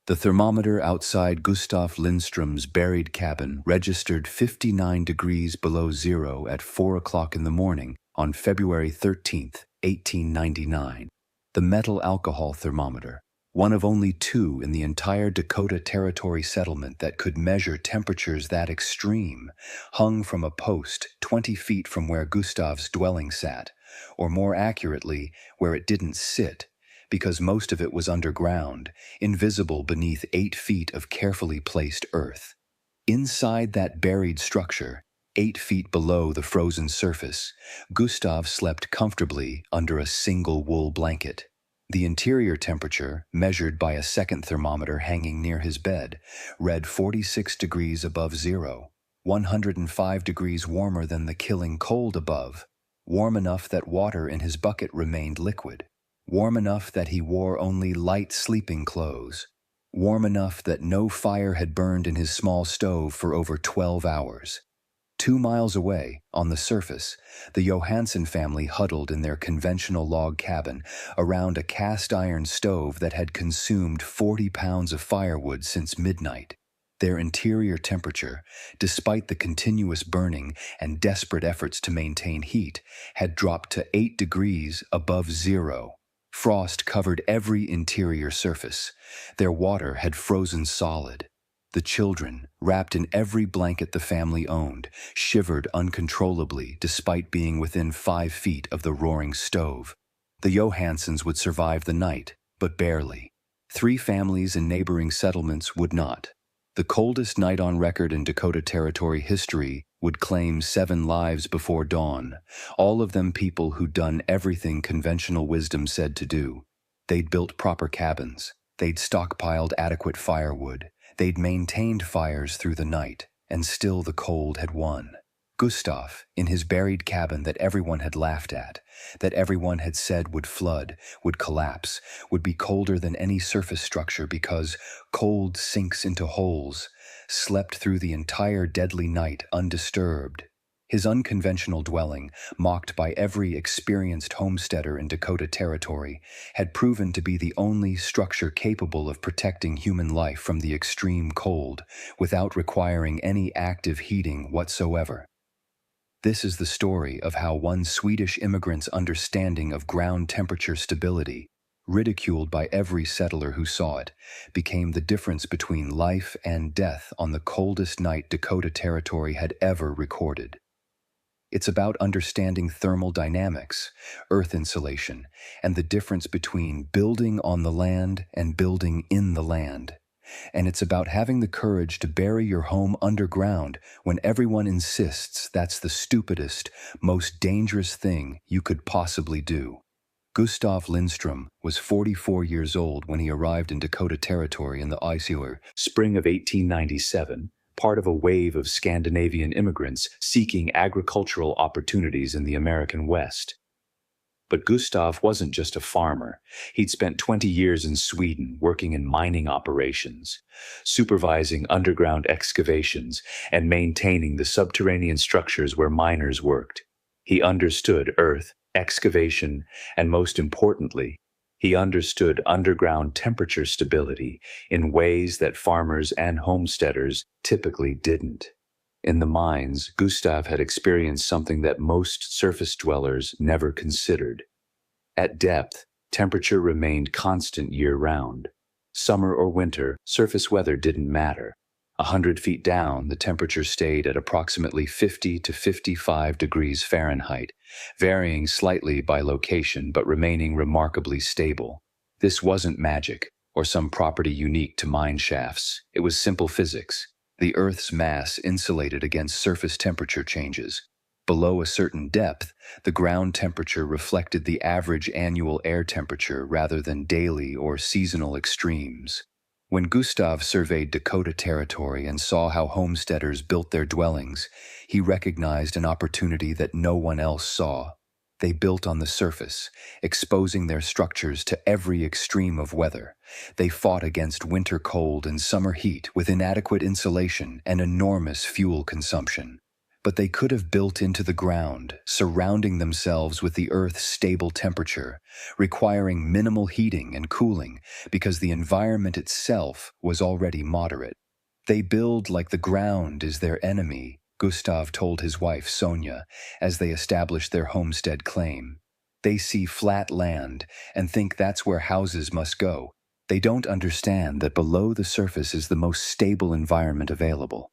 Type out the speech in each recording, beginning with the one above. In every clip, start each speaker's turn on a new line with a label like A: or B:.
A: The thermometer outside Gustav Lindström's buried cabin registered 59 degrees below zero at 4 o'clock in the morning on February 13th, 1899. The metal alcohol thermometer, one of only two in the entire Dakota Territory settlement that could measure temperatures that extreme, hung from a post 20 feet from where Gustav's dwelling sat, or more accurately, where it didn't sit, because most of it was underground, invisible beneath 8 feet of carefully placed earth. Inside that buried structure, 8 feet below the frozen surface, Gustav slept comfortably under a single wool blanket. The interior temperature, measured by a second thermometer hanging near his bed, read 46 degrees above zero, 105 degrees warmer than the killing cold above, warm enough that water in his bucket remained liquid, warm enough that he wore only light sleeping clothes, warm enough that no fire had burned in his small stove for over 12 hours. 2 miles away, on the surface, the Johansen family huddled in their conventional log cabin around a cast-iron stove that had consumed 40 pounds of firewood since midnight. Their interior temperature, despite the continuous burning and desperate efforts to maintain heat, had dropped to 8 degrees above zero. Frost covered every interior surface. Their water had frozen solid. The children, wrapped in every blanket the family owned, shivered uncontrollably despite being within 5 feet of the roaring stove. The Johansens would survive the night, but barely. 3 families in neighboring settlements would not. The coldest night on record in Dakota Territory history would claim 7 lives before dawn, all of them people who'd done everything conventional wisdom said to do. They'd built proper cabins. They'd stockpiled adequate firewood. They'd maintained fires through the night, and still the cold had won. Gustaf, in his buried cabin that everyone had laughed at, that everyone had said would flood, would collapse, would be colder than any surface structure because cold sinks into holes, slept through the entire deadly night undisturbed. His unconventional dwelling, mocked by every experienced homesteader in Dakota Territory, had proven to be the only structure capable of protecting human life from the extreme cold without requiring any active heating whatsoever. This is the story of how one Swedish immigrant's understanding of ground temperature stability, ridiculed by every settler who saw it, became the difference between life and death on the coldest night Dakota Territory had ever recorded. It's about understanding thermal dynamics, earth insulation, and the difference between building on the land and building in the land. And it's about having the courage to bury your home underground when everyone insists that's the stupidest, most dangerous thing you could possibly do. Gustav Lindström was 44 years old when he arrived in Dakota Territory in the icy spring of 1897, part of a wave of Scandinavian immigrants seeking agricultural opportunities in the American West. But Gustaf wasn't just a farmer. He'd spent 20 years in Sweden working in mining operations, supervising underground excavations and maintaining the subterranean structures where miners worked. He understood earth, excavation, and most importantly, he understood underground temperature stability in ways that farmers and homesteaders typically didn't. In the mines, Gustaf had experienced something that most surface dwellers never considered. At depth, temperature remained constant year-round. Summer or winter, surface weather didn't matter. 100 feet down, the temperature stayed at approximately 50 to 55 degrees Fahrenheit, varying slightly by location but remaining remarkably stable. This wasn't magic or some property unique to mine shafts. It was simple physics. The Earth's mass insulated against surface temperature changes. Below a certain depth, the ground temperature reflected the average annual air temperature rather than daily or seasonal extremes. When Gustav surveyed Dakota Territory and saw how homesteaders built their dwellings, he recognized an opportunity that no one else saw. They built on the surface, exposing their structures to every extreme of weather. They fought against winter cold and summer heat with inadequate insulation and enormous fuel consumption. But they could have built into the ground, surrounding themselves with the Earth's stable temperature, requiring minimal heating and cooling because the environment itself was already moderate. They build like the ground is their enemy, Gustav told his wife Sonia as they established their homestead claim. They see flat land and think that's where houses must go. They don't understand that below the surface is the most stable environment available.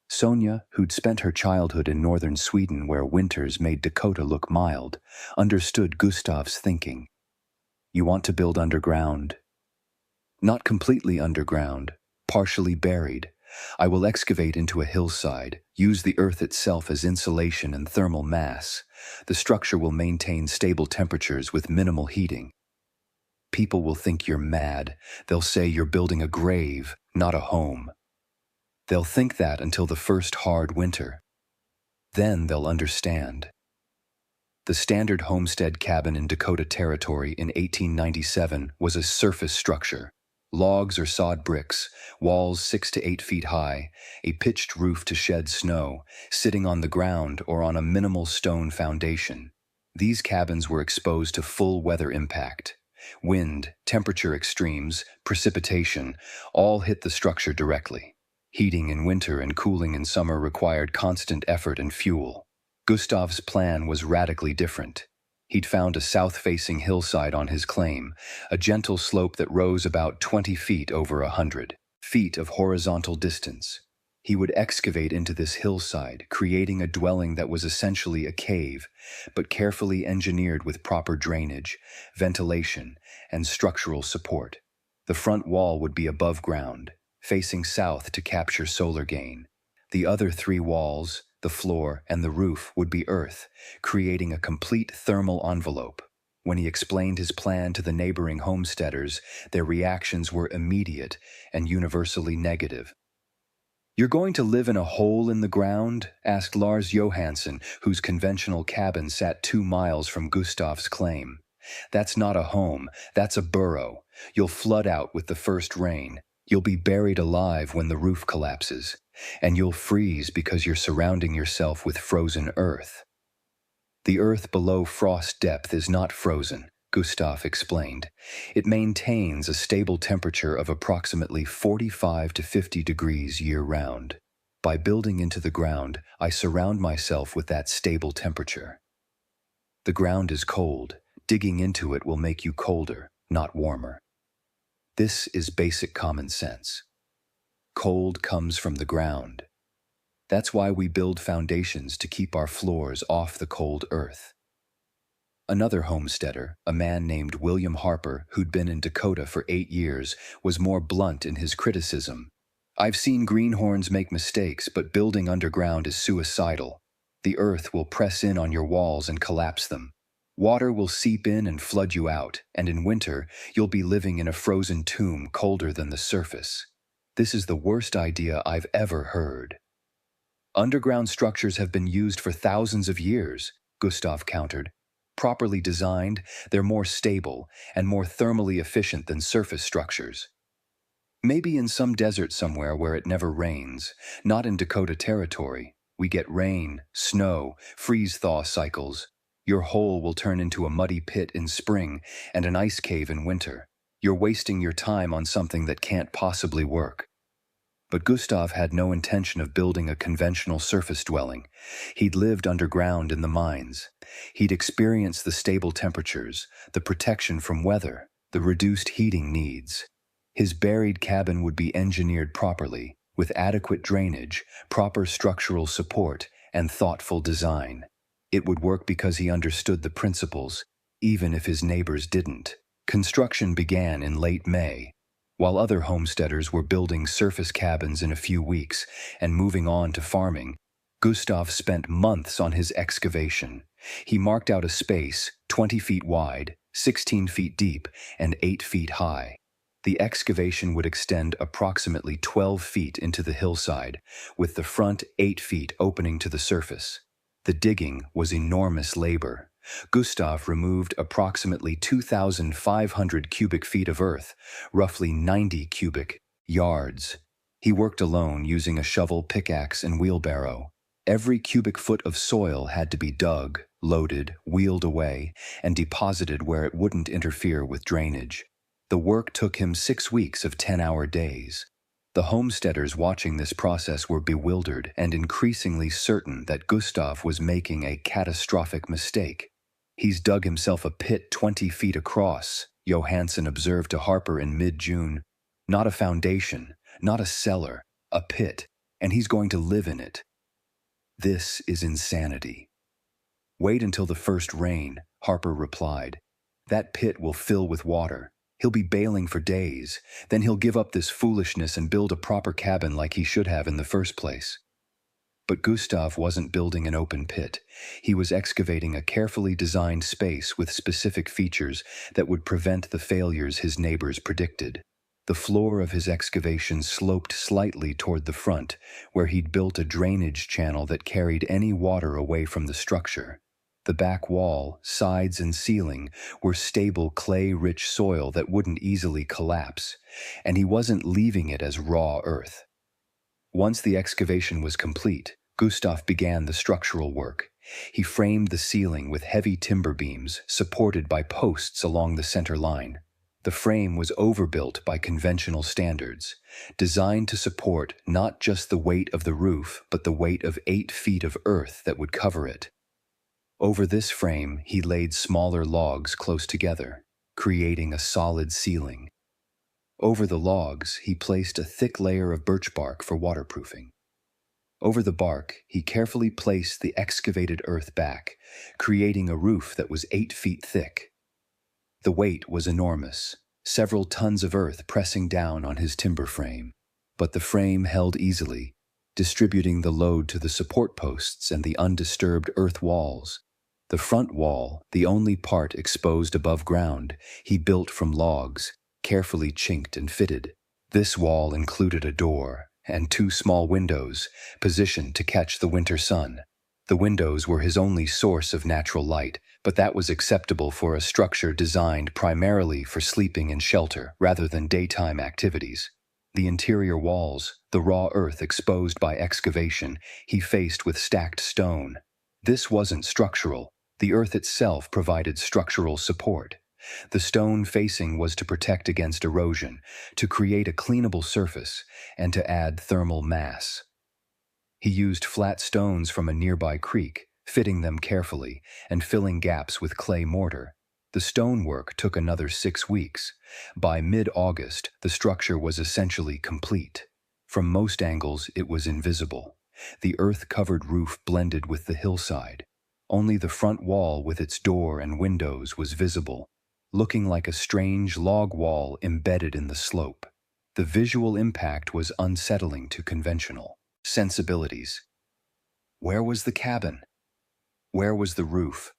A: Sonia, who'd spent her childhood in northern Sweden where winters made Dakota look mild, understood Gustav's thinking. You want to build underground? Not completely underground, partially buried. I will excavate into a hillside, use the earth itself as insulation and thermal mass. The structure will maintain stable temperatures with minimal heating. People will think you're mad. They'll say you're building a grave, not a home. They'll think that until the first hard winter. Then they'll understand. The standard homestead cabin in Dakota Territory in 1897 was a surface structure. Logs or sawed bricks, walls 6 to 8 feet high, a pitched roof to shed snow, sitting on the ground or on a minimal stone foundation. These cabins were exposed to full weather impact. Wind, temperature extremes, precipitation, all hit the structure directly. Heating in winter and cooling in summer required constant effort and fuel. Gustav's plan was radically different. He'd found a south-facing hillside on his claim, a gentle slope that rose about 20 feet over 100 feet of horizontal distance. He would excavate into this hillside, creating a dwelling that was essentially a cave, but carefully engineered with proper drainage, ventilation, and structural support. The front wall would be above ground, facing south to capture solar gain. The other 3 walls, the floor, and the roof would be earth, creating a complete thermal envelope. When he explained his plan to the neighboring homesteaders, their reactions were immediate and universally negative. "You're going to live in a hole in the ground?" asked Lars Johansen, whose conventional cabin sat 2 miles from Gustav's claim. "That's not a home, that's a burrow. You'll flood out with the first rain. You'll be buried alive when the roof collapses, and you'll freeze because you're surrounding yourself with frozen earth." "The earth below frost depth is not frozen," Gustaf explained. "It maintains a stable temperature of approximately 45 to 50 degrees year-round. By building into the ground, I surround myself with that stable temperature. The ground is cold. Digging into it will make you colder, not warmer. This is basic common sense. Cold comes from the ground. That's why we build foundations to keep our floors off the cold earth." Another homesteader, a man named William Harper, who'd been in Dakota for 8 years, was more blunt in his criticism. "I've seen greenhorns make mistakes, but building underground is suicidal. The earth will press in on your walls and collapse them. Water will seep in and flood you out, and in winter, you'll be living in a frozen tomb colder than the surface. This is the worst idea I've ever heard." "Underground structures have been used for thousands of years," Gustaf countered. "Properly designed, they're more stable and more thermally efficient than surface structures. Maybe in some desert somewhere where it never rains, not in Dakota Territory. We get rain, snow, freeze-thaw cycles. Your hole will turn into a muddy pit in spring and an ice cave in winter. You're wasting your time on something that can't possibly work." But Gustav had no intention of building a conventional surface dwelling. He'd lived underground in the mines. He'd experienced the stable temperatures, the protection from weather, the reduced heating needs. His buried cabin would be engineered properly, with adequate drainage, proper structural support, and thoughtful design. It would work because he understood the principles, even if his neighbors didn't. Construction began in late May. While other homesteaders were building surface cabins in a few weeks and moving on to farming, Gustav spent months on his excavation. He marked out a space 20 feet wide, 16 feet deep, and 8 feet high. The excavation would extend approximately 12 feet into the hillside, with the front 8 feet opening to the surface. The digging was enormous labor. Gustav removed approximately 2,500 cubic feet of earth, roughly 90 cubic yards. He worked alone using a shovel, pickaxe, and wheelbarrow. Every cubic foot of soil had to be dug, loaded, wheeled away, and deposited where it wouldn't interfere with drainage. The work took him 6 weeks of 10-hour days. The homesteaders watching this process were bewildered and increasingly certain that Gustaf was making a catastrophic mistake. "He's dug himself a pit 20 feet across," Johansen observed to Harper in mid-June. "Not a foundation, not a cellar, a pit, and he's going to live in it. This is insanity." "Wait until the first rain," Harper replied. "That pit will fill with water. He'll be bailing for days. Then he'll give up this foolishness and build a proper cabin like he should have in the first place." But Gustaf wasn't building an open pit. He was excavating a carefully designed space with specific features that would prevent the failures his neighbors predicted. The floor of his excavation sloped slightly toward the front, where he'd built a drainage channel that carried any water away from the structure. The back wall, sides, and ceiling were stable clay-rich soil that wouldn't easily collapse, and he wasn't leaving it as raw earth. Once the excavation was complete, Gustaf began the structural work. He framed the ceiling with heavy timber beams supported by posts along the center line. The frame was overbuilt by conventional standards, designed to support not just the weight of the roof, but the weight of 8 feet of earth that would cover it. Over this frame, he laid smaller logs close together, creating a solid ceiling. Over the logs, he placed a thick layer of birch bark for waterproofing. Over the bark, he carefully placed the excavated earth back, creating a roof that was 8 feet thick. The weight was enormous, several tons of earth pressing down on his timber frame. But the frame held easily, distributing the load to the support posts and the undisturbed earth walls. The front wall, the only part exposed above ground, he built from logs, carefully chinked and fitted. This wall included a door and 2 small windows, positioned to catch the winter sun. The windows were his only source of natural light, but that was acceptable for a structure designed primarily for sleeping and shelter rather than daytime activities. The interior walls, the raw earth exposed by excavation, he faced with stacked stone. This wasn't structural. The earth itself provided structural support. The stone facing was to protect against erosion, to create a cleanable surface, and to add thermal mass. He used flat stones from a nearby creek, fitting them carefully and filling gaps with clay mortar. The stonework took another 6 weeks. By mid-August, the structure was essentially complete. From most angles, it was invisible. The earth-covered roof blended with the hillside. Only the front wall with its door and windows was visible, looking like a strange log wall embedded in the slope. The visual impact was unsettling to conventional sensibilities. Where was the cabin? Where was the roof?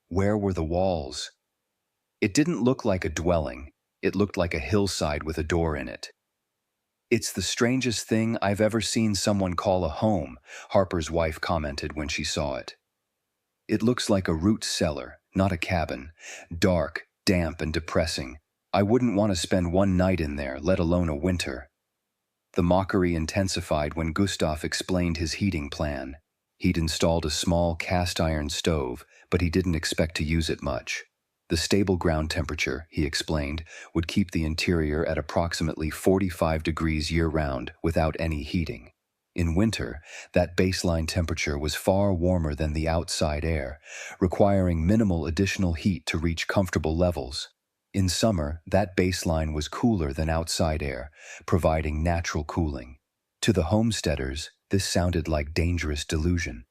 A: Where were the walls? It didn't look like a dwelling. It looked like a hillside with a door in it. "It's the strangest thing I've ever seen someone call a home," Harper's wife commented when she saw it. "It looks like a root cellar, not a cabin. Dark, damp, and depressing. I wouldn't want to spend one night in there, let alone a winter." The mockery intensified when Gustaf explained his heating plan. He'd installed a small cast-iron stove, but he didn't expect to use it much. The stable ground temperature, he explained, would keep the interior at approximately 45 degrees year-round without any heating. In winter, that baseline temperature was far warmer than the outside air, requiring minimal additional heat to reach comfortable levels. In summer, that baseline was cooler than outside air, providing natural cooling. To the homesteaders, this sounded like dangerous delusion.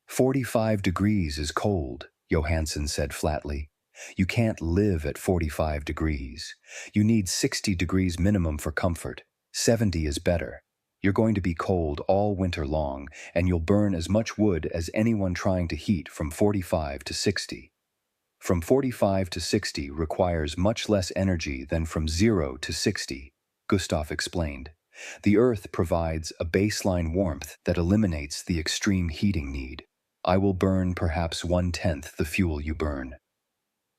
A: 45 degrees is cold, Johansen said flatly. You can't live at 45 degrees. You need 60 degrees minimum for comfort. 70 is better. You're going to be cold all winter long, and you'll burn as much wood as anyone trying to heat from 45 to 60. From 45 to 60 requires much less energy than from 0 to 60, Gustaf explained. The earth provides a baseline warmth that eliminates the extreme heating need. I will burn perhaps 1/10 the fuel you burn.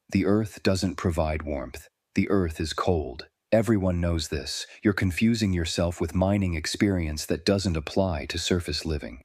A: The earth doesn't provide warmth. The earth is cold. Everyone knows this. You're confusing yourself with mining experience that doesn't apply to surface living.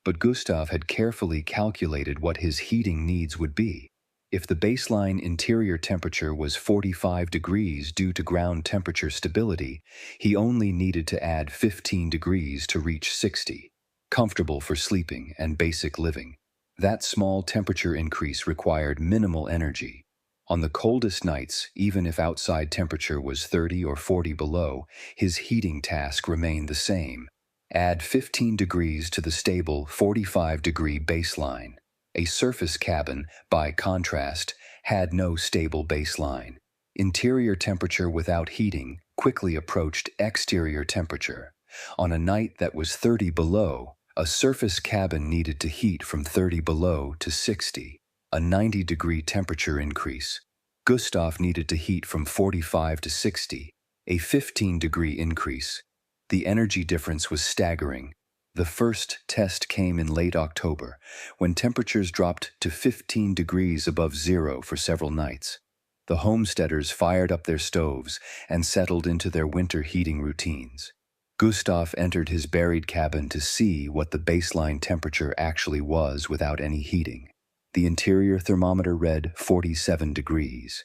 A: But Gustaf had carefully calculated what his heating needs would be. If the baseline interior temperature was 45 degrees due to ground temperature stability, he only needed to add 15 degrees to reach 60, comfortable for sleeping and basic living. That small temperature increase required minimal energy. On the coldest nights, even if outside temperature was 30 or 40 below, his heating task remained the same. Add 15 degrees to the stable 45-degree baseline. A surface cabin, by contrast, had no stable baseline. Interior temperature without heating quickly approached exterior temperature. On a night that was 30 below, a surface cabin needed to heat from 30 below to 60, a 90-degree temperature increase. Gustaf needed to heat from 45 to 60, a 15-degree increase. The energy difference was staggering. The first test came in late October, when temperatures dropped to 15 degrees above zero for several nights. The homesteaders fired up their stoves and settled into their winter heating routines. Gustaf entered his buried cabin to see what the baseline temperature actually was without any heating. The interior thermometer read 47 degrees.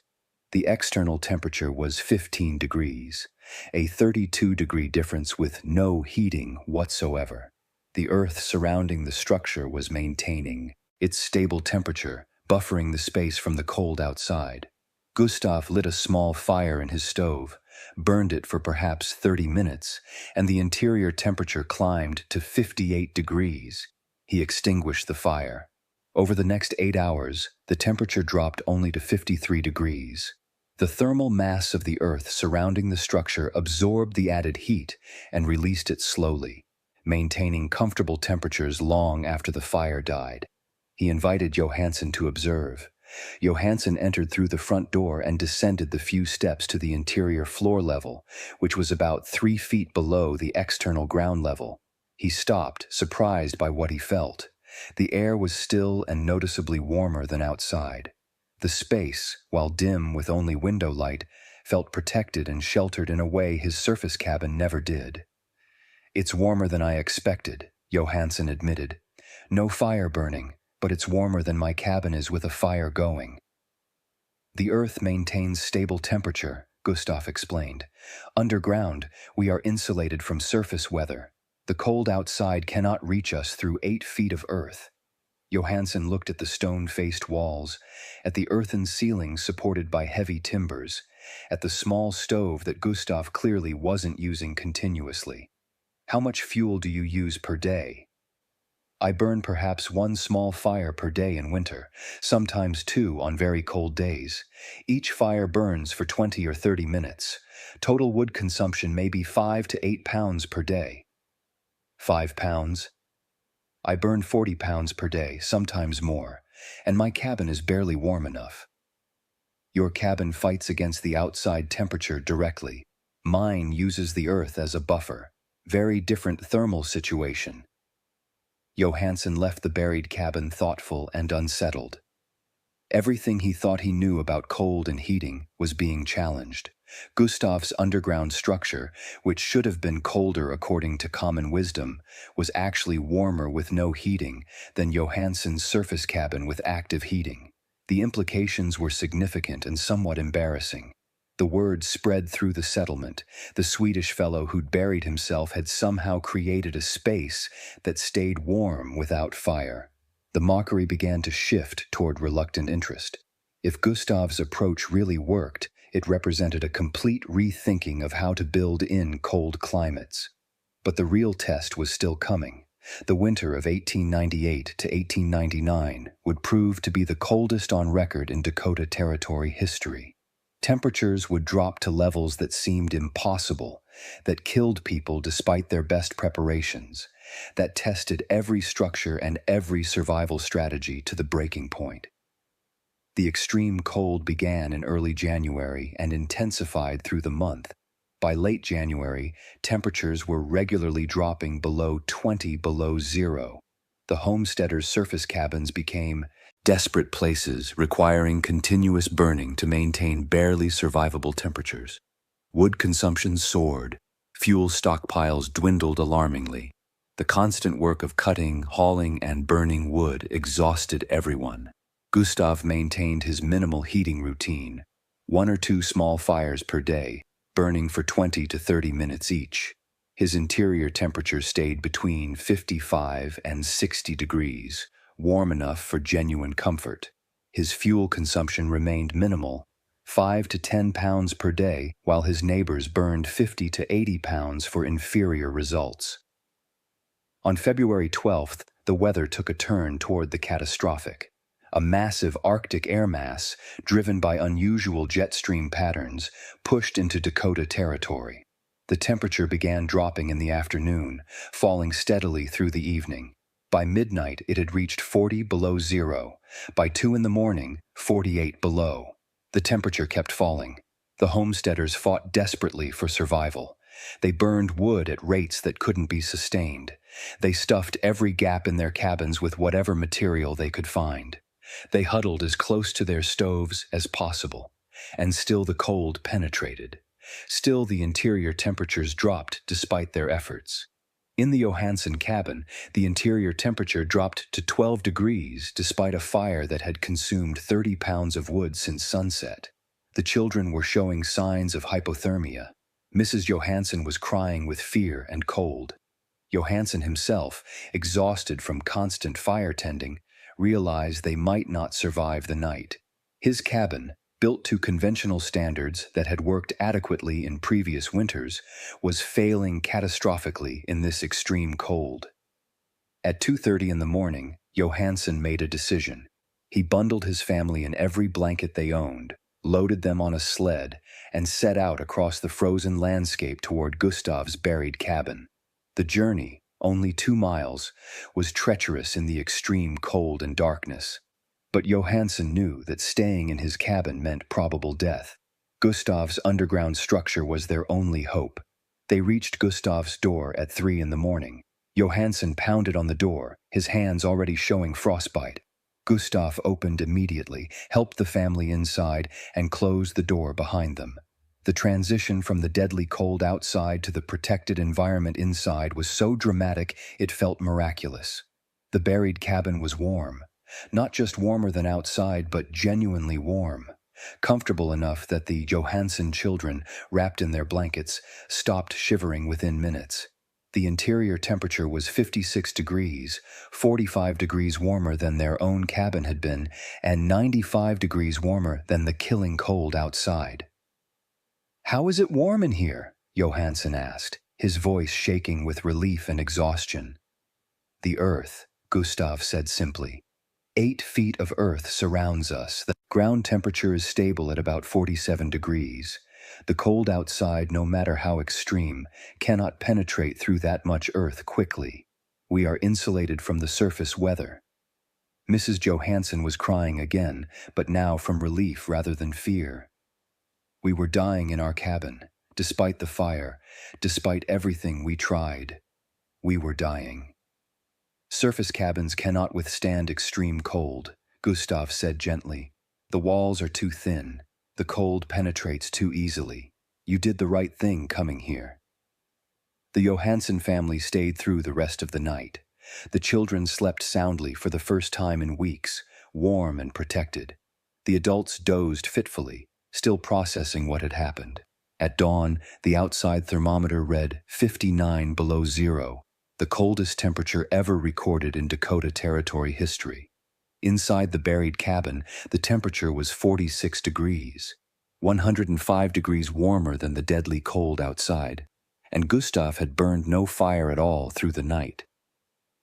A: The external temperature was 15 degrees, a 32-degree difference with no heating whatsoever. The earth surrounding the structure was maintaining its stable temperature, buffering the space from the cold outside. Gustaf lit a small fire in his stove, burned it for perhaps 30 minutes, and the interior temperature climbed to 58 degrees. He extinguished the fire. Over the next 8 hours, the temperature dropped only to 53 degrees. The thermal mass of the earth surrounding the structure absorbed the added heat and released it slowly, maintaining comfortable temperatures long after the fire died. He invited Johansen to observe. Johansen entered through the front door and descended the few steps to the interior floor level, which was about 3 feet below the external ground level. He stopped, surprised by what he felt. The air was still and noticeably warmer than outside. The space, while dim with only window light, felt protected and sheltered in a way his surface cabin never did. "It's warmer than I expected," Johansen admitted. "No fire burning, but it's warmer than my cabin is with a fire going." "The earth maintains stable temperature," Gustaf explained. "Underground, we are insulated from surface weather. The cold outside cannot reach us through 8 feet of earth." Johansen looked at the stone-faced walls, at the earthen ceiling supported by heavy timbers, at the small stove that Gustaf clearly wasn't using continuously. "How much fuel do you use per day?" "I burn perhaps 1 small fire per day in winter, sometimes 2 on very cold days. Each fire burns for 20 or 30 minutes. Total wood consumption may be 5 to 8 pounds per day." 5 pounds? "I burn 40 pounds per day, sometimes more, and my cabin is barely warm enough." "Your cabin fights against the outside temperature directly. Mine uses the earth as a buffer. Very different thermal situation." Johansen left the buried cabin thoughtful and unsettled. Everything he thought he knew about cold and heating was being challenged. Gustaf's underground structure, which should have been colder according to common wisdom, was actually warmer with no heating than Johansen's surface cabin with active heating. The implications were significant and somewhat embarrassing. The word spread through the settlement. The Swedish fellow who'd buried himself had somehow created a space that stayed warm without fire. The mockery began to shift toward reluctant interest. If Gustav's approach really worked, it represented a complete rethinking of how to build in cold climates. But the real test was still coming. The winter of 1898 to 1899 would prove to be the coldest on record in Dakota Territory history. Temperatures would drop to levels that seemed impossible, that killed people despite their best preparations, that tested every structure and every survival strategy to the breaking point. The extreme cold began in early January and intensified through the month. By late January, temperatures were regularly dropping below 20 below zero. The homesteaders' surface cabins became desperate places requiring continuous burning to maintain barely survivable temperatures. Wood consumption soared. Fuel stockpiles dwindled alarmingly. The constant work of cutting, hauling, and burning wood exhausted everyone. Gustav maintained his minimal heating routine, 1 or 2 small fires per day, burning for 20 to 30 minutes each. His interior temperature stayed between 55 and 60 degrees, warm enough for genuine comfort. His fuel consumption remained minimal, 5 to 10 pounds per day, while his neighbors burned 50 to 80 pounds for inferior results. On February 12th, the weather took a turn toward the catastrophic. A massive Arctic air mass, driven by unusual jet stream patterns, pushed into Dakota Territory. The temperature began dropping in the afternoon, falling steadily through the evening. By midnight, it had reached 40 below zero. By 2 in the morning, 48 below. The temperature kept falling. The homesteaders fought desperately for survival. They burned wood at rates that couldn't be sustained. They stuffed every gap in their cabins with whatever material they could find. They huddled as close to their stoves as possible, and still the cold penetrated. Still the interior temperatures dropped despite their efforts. In the Johansen cabin, the interior temperature dropped to 12 degrees despite a fire that had consumed 30 pounds of wood since sunset. The children were showing signs of hypothermia. Mrs. Johansen was crying with fear and cold. Johansen himself, exhausted from constant fire tending, realized they might not survive the night. His cabin, built to conventional standards that had worked adequately in previous winters, was failing catastrophically in this extreme cold. At 2:30 in the morning, Johansen made a decision. He bundled his family in every blanket they owned, loaded them on a sled, and set out across the frozen landscape toward Gustav's buried cabin. The journey, only 2 miles, was treacherous in the extreme cold and darkness. But Johansen knew that staying in his cabin meant probable death. Gustav's underground structure was their only hope. They reached Gustav's door at 3 in the morning. Johansen pounded on the door, his hands already showing frostbite. Gustaf opened immediately, helped the family inside, and closed the door behind them. The transition from the deadly cold outside to the protected environment inside was so dramatic it felt miraculous. The buried cabin was warm. Not just warmer than outside, but genuinely warm. Comfortable enough that the Johansen children, wrapped in their blankets, stopped shivering within minutes. The interior temperature was 56 degrees, 45 degrees warmer than their own cabin had been, and 95 degrees warmer than the killing cold outside. "How is it warm in here?" Johansen asked, his voice shaking with relief and exhaustion. "The earth," Gustaf said simply. 8 feet of earth surrounds us. The ground temperature is stable at about 47 degrees. The cold outside, no matter how extreme, cannot penetrate through that much earth quickly. We are insulated from the surface weather." Mrs. Johansen was crying again, but now from relief rather than fear. "We were dying in our cabin, despite the fire, despite everything we tried. We were dying." "Surface cabins cannot withstand extreme cold," Gustaf said gently. "The walls are too thin. The cold penetrates too easily. You did the right thing coming here." The Johansen family stayed through the rest of the night. The children slept soundly for the first time in weeks, warm and protected. The adults dozed fitfully, still processing what had happened. At dawn, the outside thermometer read 59 below zero, the coldest temperature ever recorded in Dakota Territory history. Inside the buried cabin, the temperature was 46 degrees, 105 degrees warmer than the deadly cold outside, and Gustaf had burned no fire at all through the night.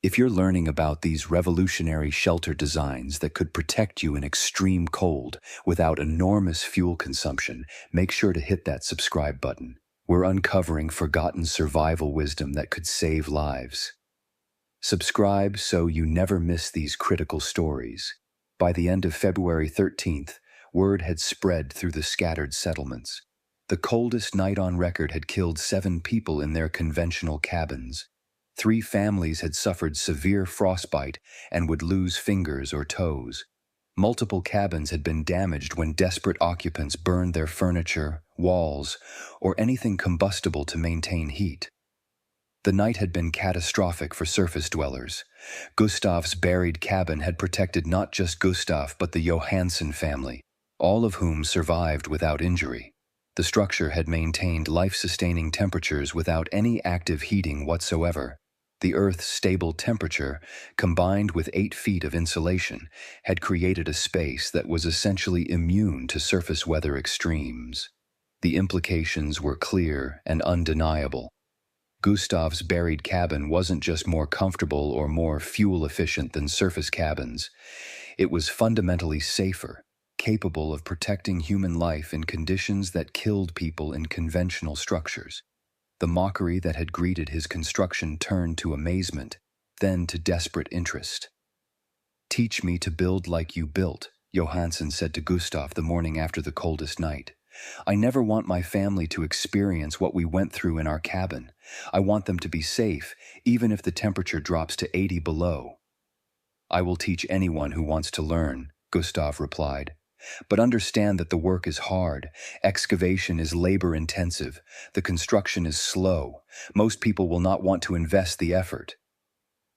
A: If you're learning about these revolutionary shelter designs that could protect you in extreme cold without enormous fuel consumption, make sure to hit that subscribe button. We're uncovering forgotten survival wisdom that could save lives. Subscribe so you never miss these critical stories. By the end of February 13th, word had spread through the scattered settlements. The coldest night on record had killed 7 people in their conventional cabins. 3 families had suffered severe frostbite and would lose fingers or toes. Multiple cabins had been damaged when desperate occupants burned their furniture, walls, or anything combustible to maintain heat. The night had been catastrophic for surface dwellers. Gustav's buried cabin had protected not just Gustaf but the Johansen family, all of whom survived without injury. The structure had maintained life-sustaining temperatures without any active heating whatsoever. The Earth's stable temperature, combined with 8 feet of insulation, had created a space that was essentially immune to surface weather extremes. The implications were clear and undeniable. Gustav's buried cabin wasn't just more comfortable or more fuel-efficient than surface cabins. It was fundamentally safer, capable of protecting human life in conditions that killed people in conventional structures. The mockery that had greeted his construction turned to amazement, then to desperate interest. "Teach me to build like you built," Johansen said to Gustaf the morning after the coldest night. "I never want my family to experience what we went through in our cabin. I want them to be safe, even if the temperature drops to 80 below." "I will teach anyone who wants to learn," Gustaf replied. "But understand that the work is hard. Excavation is labor-intensive. The construction is slow. Most people will not want to invest the effort."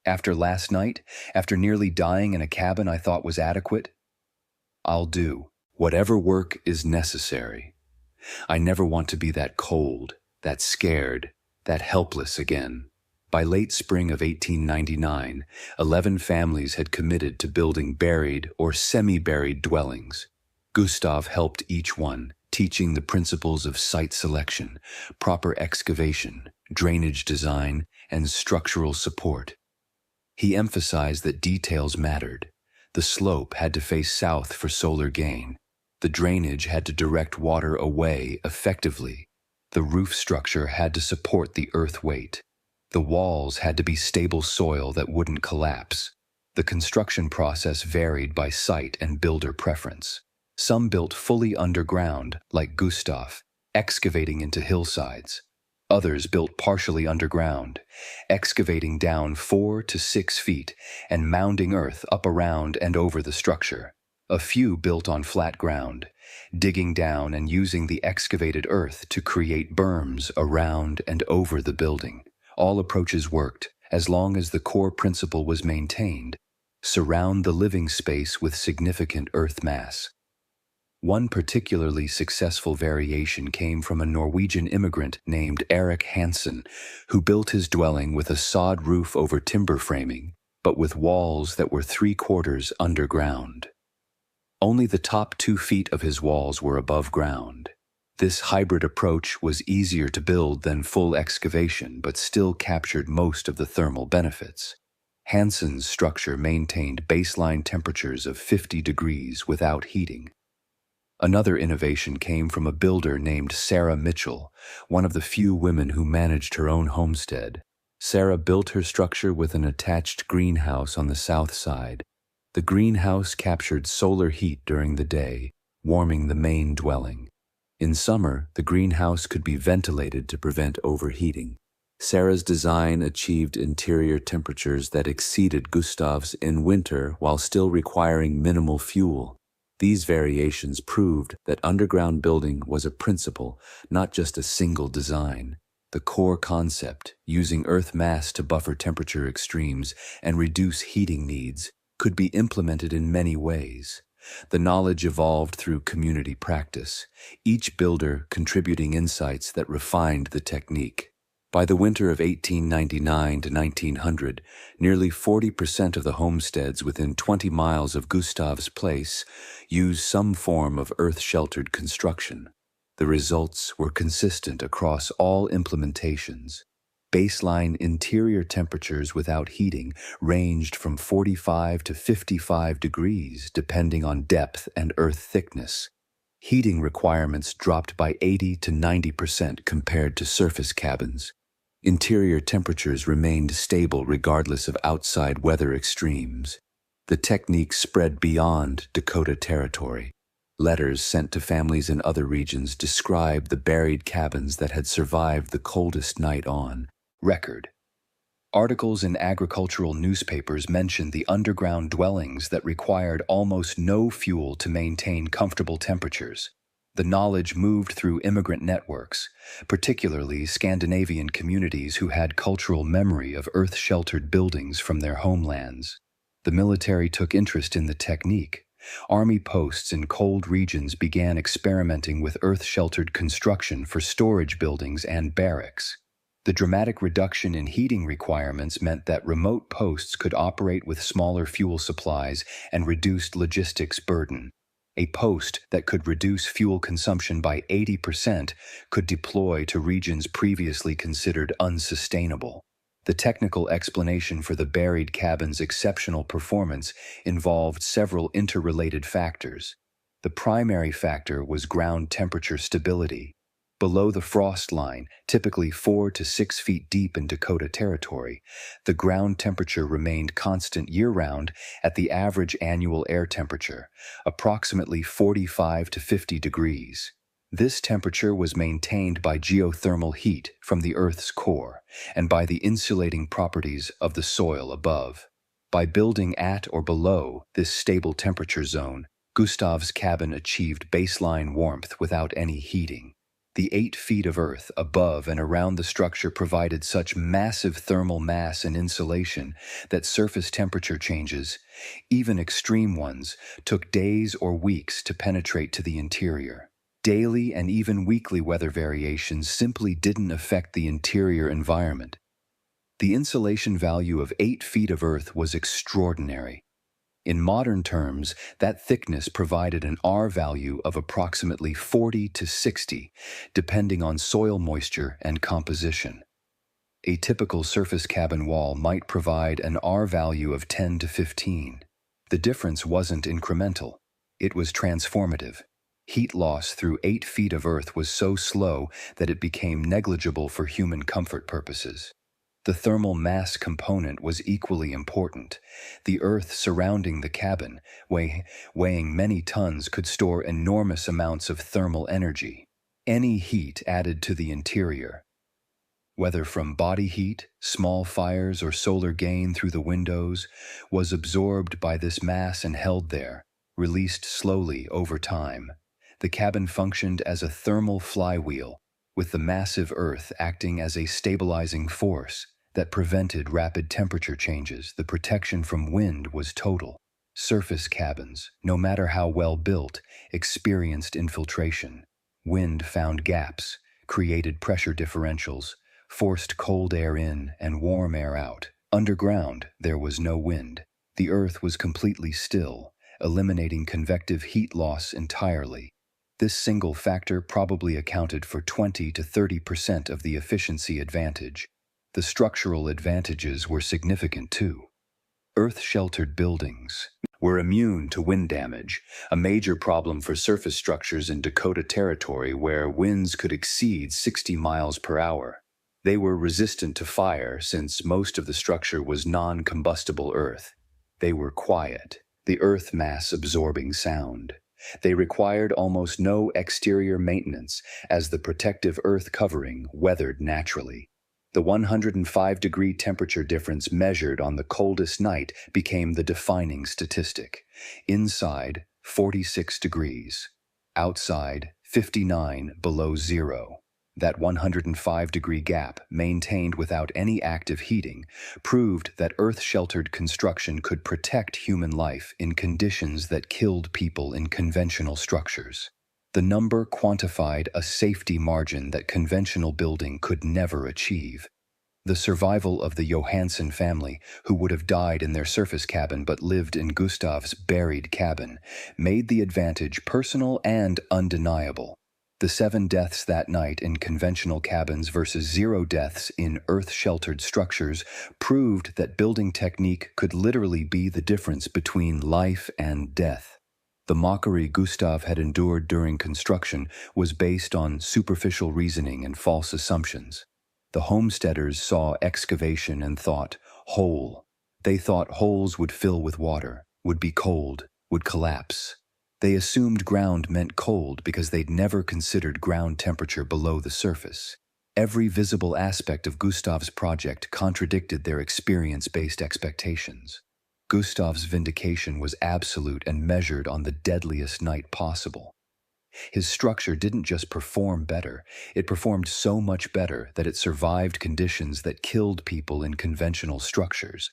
A: "After last night, after nearly dying in a cabin I thought was adequate, I'll do whatever work is necessary. I never want to be that cold, that scared, that helpless again." By late spring of 1899, 11 families had committed to building buried or semi-buried dwellings. Gustaf helped each one, teaching the principles of site selection, proper excavation, drainage design, and structural support. He emphasized that details mattered. The slope had to face south for solar gain. The drainage had to direct water away effectively. The roof structure had to support the earth weight. The walls had to be stable soil that wouldn't collapse. The construction process varied by site and builder preference. Some built fully underground, like Gustaf, excavating into hillsides. Others built partially underground, excavating down 4 to 6 feet and mounding earth up around and over the structure. A few built on flat ground, digging down and using the excavated earth to create berms around and over the building. All approaches worked, as long as the core principle was maintained: surround the living space with significant earth mass. One particularly successful variation came from a Norwegian immigrant named Erik Hansen, who built his dwelling with a sod roof over timber framing, but with walls that were 3/4 underground. Only the top 2 feet of his walls were above ground. This hybrid approach was easier to build than full excavation, but still captured most of the thermal benefits. Hansen's structure maintained baseline temperatures of 50 degrees without heating. Another innovation came from a builder named Sarah Mitchell, one of the few women who managed her own homestead. Sarah built her structure with an attached greenhouse on the south side. The greenhouse captured solar heat during the day, warming the main dwelling. In summer, the greenhouse could be ventilated to prevent overheating. Sarah's design achieved interior temperatures that exceeded Gustav's in winter while still requiring minimal fuel. These variations proved that underground building was a principle, not just a single design. The core concept, using earth mass to buffer temperature extremes and reduce heating needs, could be implemented in many ways. The knowledge evolved through community practice, each builder contributing insights that refined the technique. By the winter of 1899 to 1900, nearly 40% of the homesteads within 20 miles of Gustav's place used some form of earth-sheltered construction. The results were consistent across all implementations. Baseline interior temperatures without heating ranged from 45 to 55 degrees depending on depth and earth thickness. Heating requirements dropped by 80 to 90% compared to surface cabins. Interior temperatures remained stable regardless of outside weather extremes. The technique spread beyond Dakota Territory. Letters sent to families in other regions described the buried cabins that had survived the coldest night on record. Articles in agricultural newspapers mentioned the underground dwellings that required almost no fuel to maintain comfortable temperatures. The knowledge moved through immigrant networks, particularly Scandinavian communities who had cultural memory of earth-sheltered buildings from their homelands. The military took interest in the technique. Army posts in cold regions began experimenting with earth-sheltered construction for storage buildings and barracks. The dramatic reduction in heating requirements meant that remote posts could operate with smaller fuel supplies and reduced logistics burden. A post that could reduce fuel consumption by 80% could deploy to regions previously considered unsustainable. The technical explanation for the buried cabin's exceptional performance involved several interrelated factors. The primary factor was ground temperature stability. Below the frost line, typically 4 to 6 feet deep in Dakota Territory, the ground temperature remained constant year-round at the average annual air temperature, approximately 45 to 50 degrees. This temperature was maintained by geothermal heat from the Earth's core and by the insulating properties of the soil above. By building at or below this stable temperature zone, Gustav's cabin achieved baseline warmth without any heating. The 8 feet of earth above and around the structure provided such massive thermal mass and insulation that surface temperature changes, even extreme ones, took days or weeks to penetrate to the interior. Daily and even weekly weather variations simply didn't affect the interior environment. The insulation value of 8 feet of earth was extraordinary. In modern terms, that thickness provided an R value of approximately 40 to 60, depending on soil moisture and composition. A typical surface cabin wall might provide an R value of 10 to 15. The difference wasn't incremental. It was transformative. Heat loss through 8 feet of earth was so slow that it became negligible for human comfort purposes. The thermal mass component was equally important. The earth surrounding the cabin, weighing many tons, could store enormous amounts of thermal energy. Any heat added to the interior, whether from body heat, small fires, or solar gain through the windows, was absorbed by this mass and held there, released slowly over time. The cabin functioned as a thermal flywheel, with the massive earth acting as a stabilizing force that prevented rapid temperature changes. The protection from wind was total. Surface cabins, no matter how well built, experienced infiltration. Wind found gaps, created pressure differentials, forced cold air in and warm air out. Underground, there was no wind. The earth was completely still, eliminating convective heat loss entirely. This single factor probably accounted for 20 to 30% of the efficiency advantage. The structural advantages were significant too. Earth-sheltered buildings were immune to wind damage, a major problem for surface structures in Dakota Territory where winds could exceed 60 miles per hour. They were resistant to fire since most of the structure was non-combustible earth. They were quiet, the earth mass absorbing sound. They required almost no exterior maintenance as the protective earth covering weathered naturally. The 105-degree temperature difference measured on the coldest night became the defining statistic. Inside, 46 degrees. Outside, 59 below zero. That 105-degree gap, maintained without any active heating, proved that earth-sheltered construction could protect human life in conditions that killed people in conventional structures. The number quantified a safety margin that conventional building could never achieve. The survival of the Johansen family, who would have died in their surface cabin but lived in Gustav's buried cabin, made the advantage personal and undeniable. The 7 deaths that night in conventional cabins versus 0 deaths in earth-sheltered structures proved that building technique could literally be the difference between life and death. The mockery Gustaf had endured during construction was based on superficial reasoning and false assumptions. The homesteaders saw excavation and thought, hole. They thought holes would fill with water, would be cold, would collapse. They assumed ground meant cold because they'd never considered ground temperature below the surface. Every visible aspect of Gustav's project contradicted their experience-based expectations. Gustav's vindication was absolute and measured on the deadliest night possible. His structure didn't just perform better, it performed so much better that it survived conditions that killed people in conventional structures.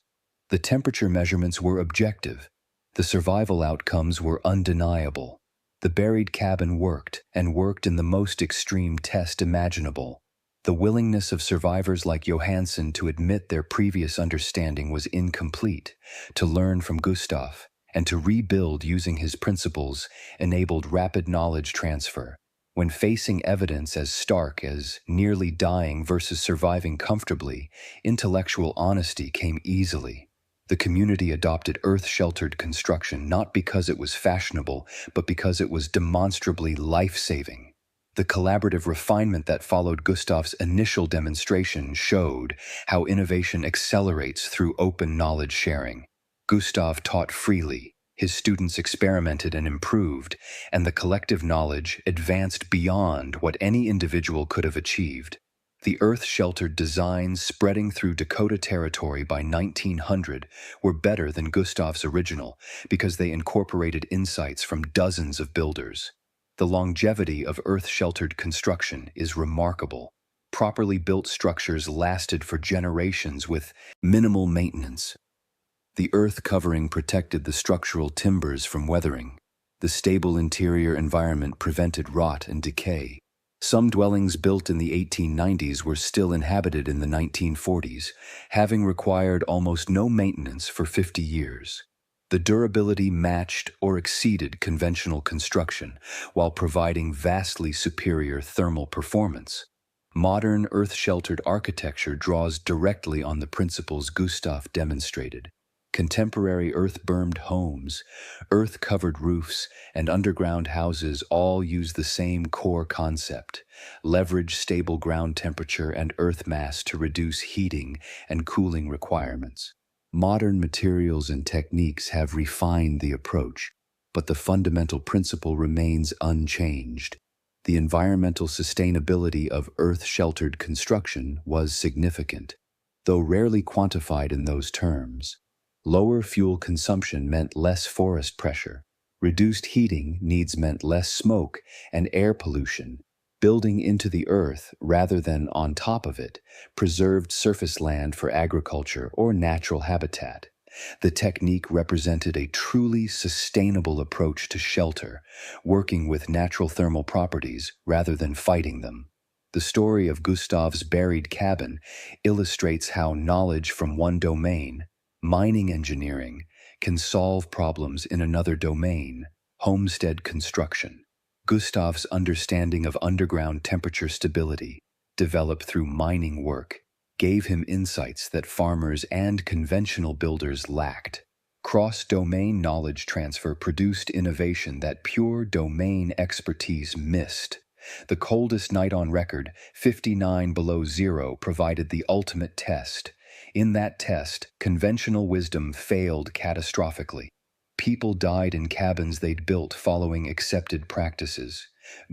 A: The temperature measurements were objective. The survival outcomes were undeniable. The buried cabin worked, and worked in the most extreme test imaginable. The willingness of survivors like Johansen to admit their previous understanding was incomplete, to learn from Gustaf, and to rebuild using his principles enabled rapid knowledge transfer. When facing evidence as stark as nearly dying versus surviving comfortably, intellectual honesty came easily. The community adopted earth-sheltered construction not because it was fashionable, but because it was demonstrably life-saving. The collaborative refinement that followed Gustaf's initial demonstration showed how innovation accelerates through open knowledge sharing. Gustaf taught freely, his students experimented and improved, and the collective knowledge advanced beyond what any individual could have achieved. The earth-sheltered designs spreading through Dakota Territory by 1900 were better than Gustaf's original because they incorporated insights from dozens of builders. The longevity of earth-sheltered construction is remarkable. Properly built structures lasted for generations with minimal maintenance. The earth covering protected the structural timbers from weathering. The stable interior environment prevented rot and decay. Some dwellings built in the 1890s were still inhabited in the 1940s, having required almost no maintenance for 50 years. The durability matched or exceeded conventional construction while providing vastly superior thermal performance. Modern earth-sheltered architecture draws directly on the principles Gustaf demonstrated. Contemporary earth-bermed homes, earth-covered roofs, and underground houses all use the same core concept: leverage stable ground temperature and earth mass to reduce heating and cooling requirements. Modern materials and techniques have refined the approach, but the fundamental principle remains unchanged. The environmental sustainability of earth-sheltered construction was significant, though rarely quantified in those terms. Lower fuel consumption meant less forest pressure. Reduced heating needs meant less smoke and air pollution. Building into the earth rather than on top of it preserved surface land for agriculture or natural habitat. The technique represented a truly sustainable approach to shelter, working with natural thermal properties rather than fighting them. The story of Gustaf's buried cabin illustrates how knowledge from one domain, mining engineering, can solve problems in another domain, homestead construction. Gustaf's understanding of underground temperature stability, developed through mining work, gave him insights that farmers and conventional builders lacked. Cross-domain knowledge transfer produced innovation that pure domain expertise missed. The coldest night on record, 59 below zero, provided the ultimate test. In that test, conventional wisdom failed catastrophically. People died in cabins they'd built following accepted practices.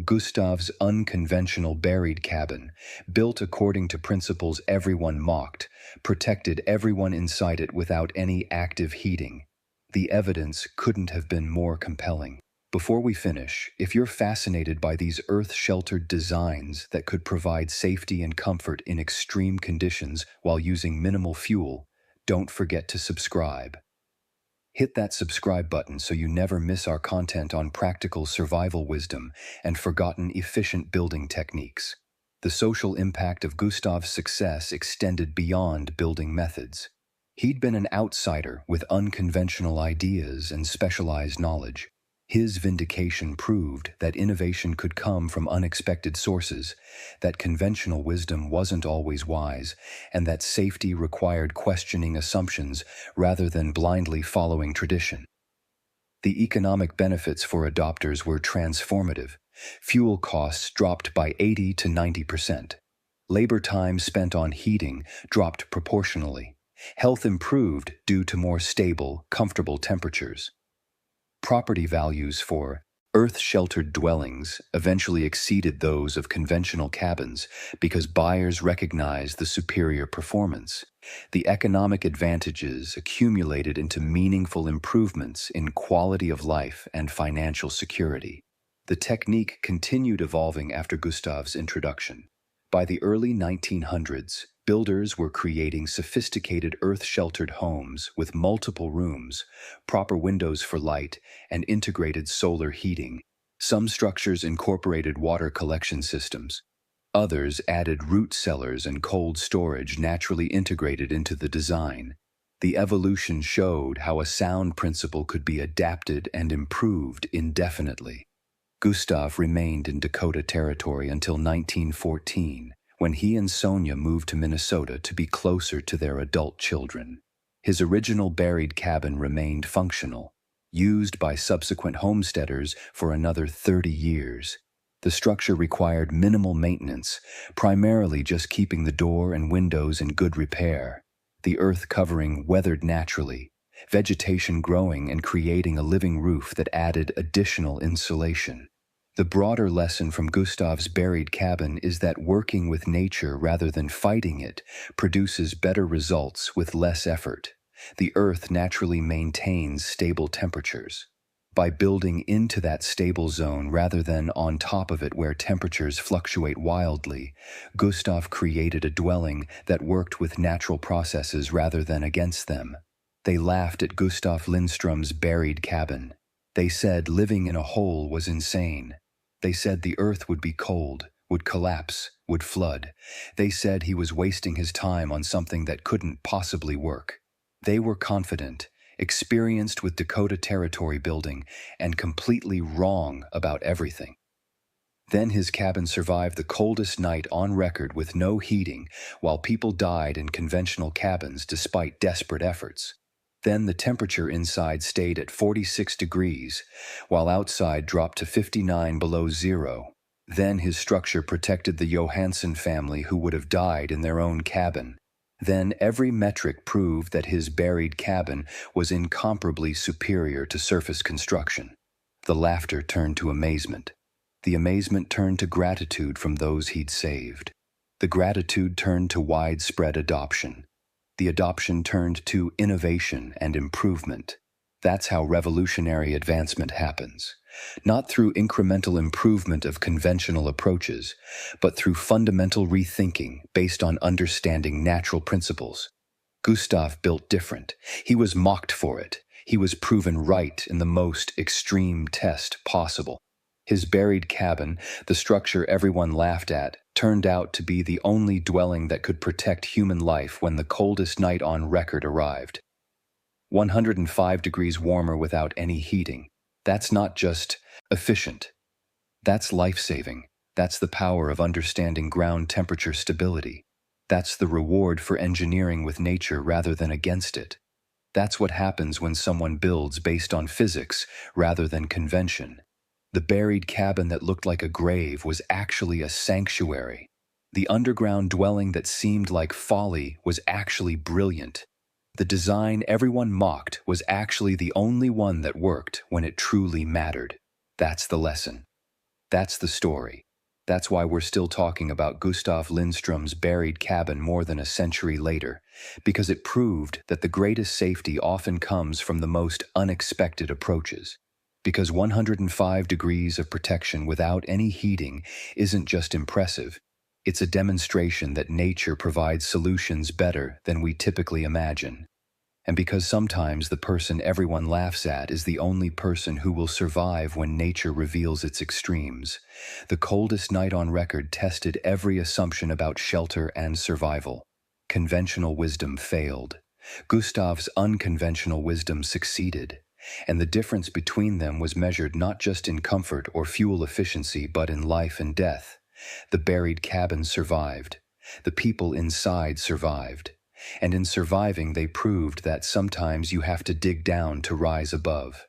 A: Gustaf's unconventional buried cabin, built according to principles everyone mocked, protected everyone inside it without any active heating. The evidence couldn't have been more compelling. Before we finish, if you're fascinated by these earth-sheltered designs that could provide safety and comfort in extreme conditions while using minimal fuel, don't forget to subscribe. Hit that subscribe button so you never miss our content on practical survival wisdom and forgotten efficient building techniques. The social impact of Gustaf's success extended beyond building methods. He'd been an outsider with unconventional ideas and specialized knowledge. His vindication proved that innovation could come from unexpected sources, that conventional wisdom wasn't always wise, and that safety required questioning assumptions rather than blindly following tradition. The economic benefits for adopters were transformative. Fuel costs dropped by 80 to 90%. Labor time spent on heating dropped proportionally. Health improved due to more stable, comfortable temperatures. Property values for earth-sheltered dwellings eventually exceeded those of conventional cabins because buyers recognized the superior performance. The economic advantages accumulated into meaningful improvements in quality of life and financial security. The technique continued evolving after Gustav's introduction. By the early 1900s, builders were creating sophisticated earth-sheltered homes with multiple rooms, proper windows for light, and integrated solar heating. Some structures incorporated water collection systems. Others added root cellars and cold storage naturally integrated into the design. The evolution showed how a sound principle could be adapted and improved indefinitely. Gustaf remained in Dakota Territory until 1914, when he and Sonia moved to Minnesota to be closer to their adult children. His original buried cabin remained functional, used by subsequent homesteaders for another 30 years. The structure required minimal maintenance, primarily just keeping the door and windows in good repair. The earth covering weathered naturally, vegetation growing and creating a living roof that added additional insulation. The broader lesson from Gustav's buried cabin is that working with nature rather than fighting it produces better results with less effort. The earth naturally maintains stable temperatures. By building into that stable zone rather than on top of it where temperatures fluctuate wildly, Gustaf created a dwelling that worked with natural processes rather than against them. They laughed at Gustav Lindström's buried cabin. They said living in a hole was insane. They said the earth would be cold, would collapse, would flood. They said he was wasting his time on something that couldn't possibly work. They were confident, experienced with Dakota Territory building, and completely wrong about everything. Then his cabin survived the coldest night on record with no heating, while people died in conventional cabins despite desperate efforts. Then the temperature inside stayed at 46 degrees, while outside dropped to 59 below zero. Then his structure protected the Johansen family who would have died in their own cabin. Then every metric proved that his buried cabin was incomparably superior to surface construction. The laughter turned to amazement. The amazement turned to gratitude from those he'd saved. The gratitude turned to widespread adoption. The adoption turned to innovation and improvement. That's how revolutionary advancement happens. Not through incremental improvement of conventional approaches, but through fundamental rethinking based on understanding natural principles. Gustaf built different. He was mocked for it. He was proven right in the most extreme test possible. His buried cabin, the structure everyone laughed at, turned out to be the only dwelling that could protect human life when the coldest night on record arrived. 105 degrees warmer without any heating. That's not just efficient. That's life-saving. That's the power of understanding ground temperature stability. That's the reward for engineering with nature rather than against it. That's what happens when someone builds based on physics rather than convention. The buried cabin that looked like a grave was actually a sanctuary. The underground dwelling that seemed like folly was actually brilliant. The design everyone mocked was actually the only one that worked when it truly mattered. That's the lesson. That's the story. That's why we're still talking about Gustav Lindström's buried cabin more than a century later, because it proved that the greatest safety often comes from the most unexpected approaches. Because 105 degrees of protection without any heating isn't just impressive, it's a demonstration that nature provides solutions better than we typically imagine. And because sometimes the person everyone laughs at is the only person who will survive when nature reveals its extremes, the coldest night on record tested every assumption about shelter and survival. Conventional wisdom failed. Gustav's unconventional wisdom succeeded. And the difference between them was measured not just in comfort or fuel efficiency but in life and death. The buried cabin survived. The people inside survived. And in surviving they proved that sometimes you have to dig down to rise above.